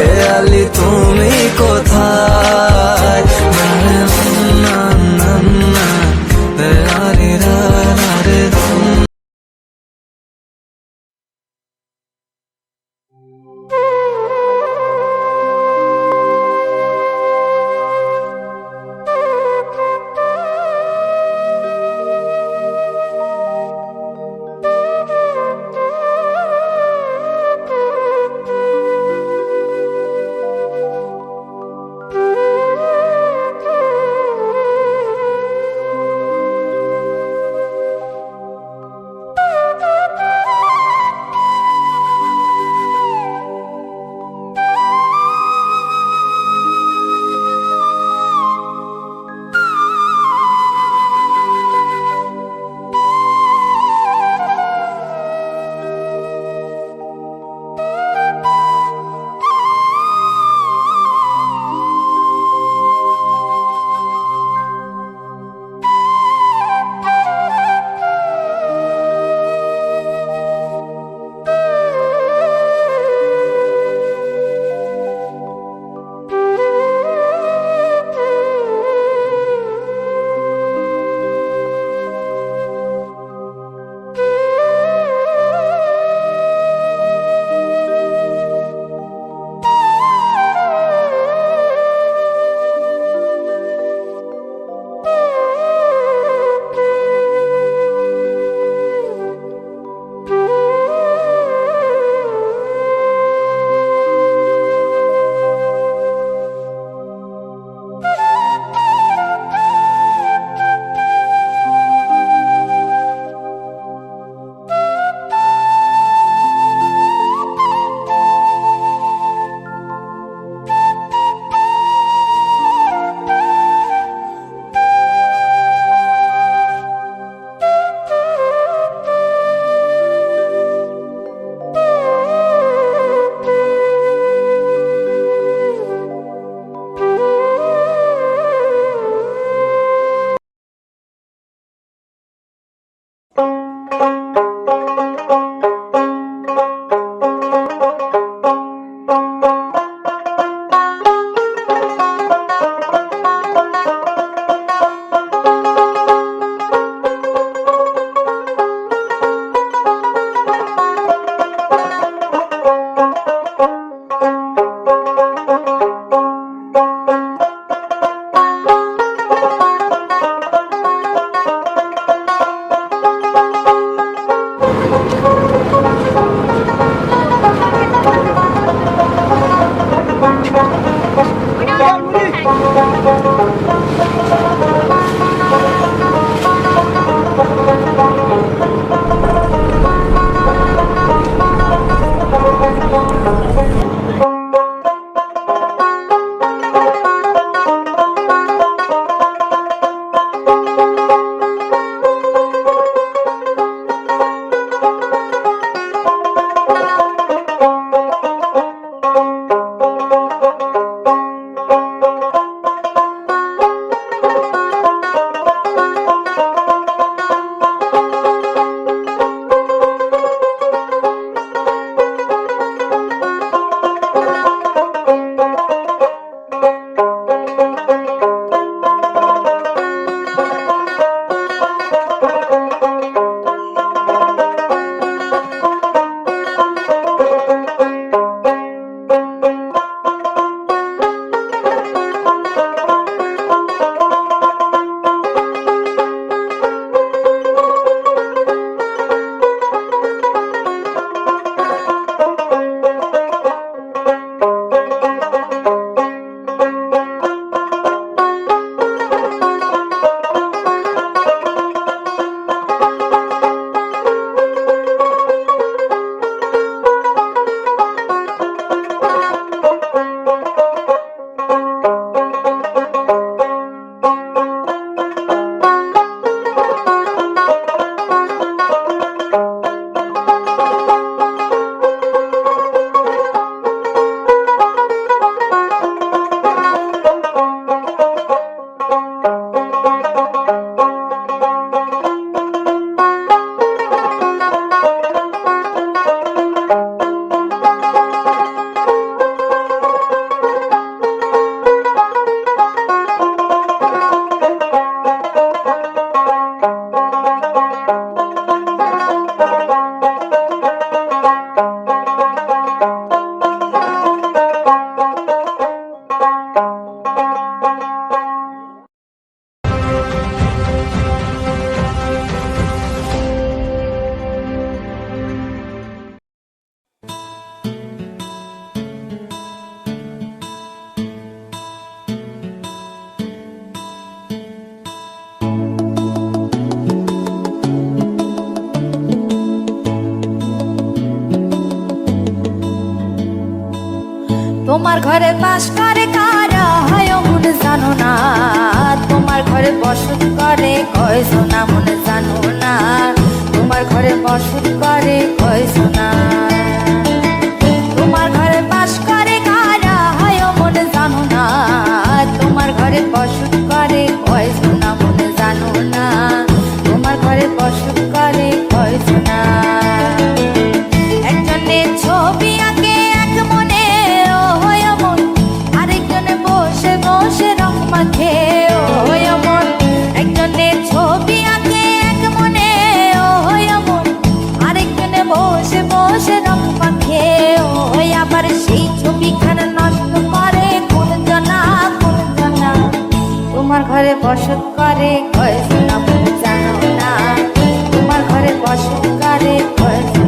খেয়ালি তুমি কোথায়? না না না রে রে রে রে। তোমার ঘরে বাস করে কারা হয় মন জানো না, তোমার ঘরে বসত করে কয়জনা মন জানো না, তোমার ঘরে বসত করে কয়জনা। তোমার ঘরে বাস করে কারা হয় মন জানো না, তোমার ঘরে বসত করে কয়জনা মন জানো না, তোমার ঘরে বসত করে কয়জনা। একজনের ছবি আঁকে এক মনে ও হয় মন, আরেকজনে বসে বসে রং মাখে ও হয় মন। একজনের ছবি আঁকে এক মনে ও হয় মন, আরেকজনে বসে বসে রং মাখে ও হয়। আবার সেই ছবিখানা নষ্ট করে কোন জনা কোন জনা। তোমার ঘরে বসত করে কয়জনা মন জানো না, তোমার ঘরে বসত করে কয়জনা।